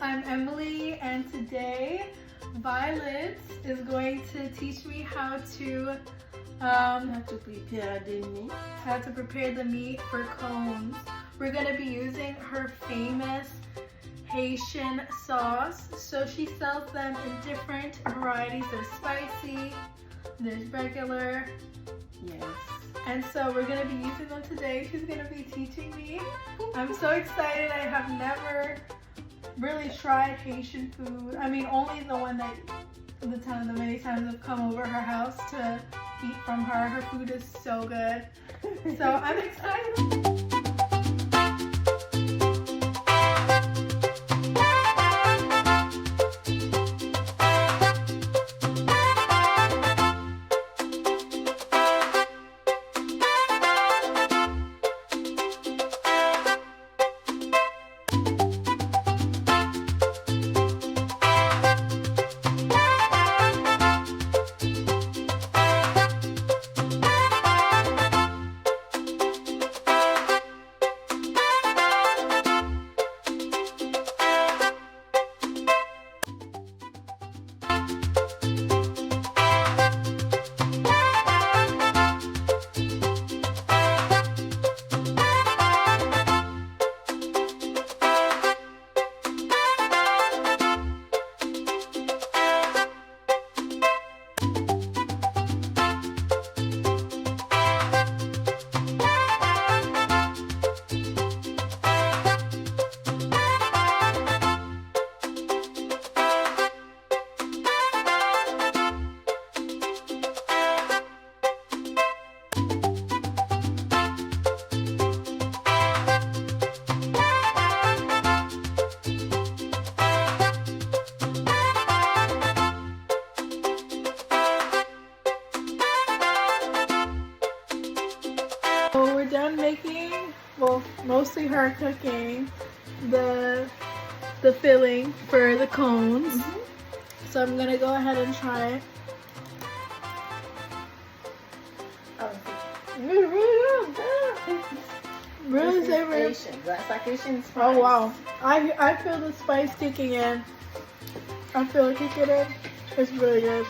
I'm Emily, and today Violet is going to teach me how to prepare the meat for cones. We're going to be using her famous Haitian sauce. So she sells them in different varieties. There's spicy, there's regular. Yes. And so we're going to be using them today. She's going to be teaching me. I'm so excited. I have never really tried Haitian food. I mean, only the one that the many times I've come over her house to eat from her. Her food is so good. So I'm excited. So we're done making, well, mostly her cooking the filling for the cones. So I'm gonna go ahead and try it. Really savory. That's like Haitian spice. Oh wow! I feel the spice kicking in. I feel it kicking in. It's really good.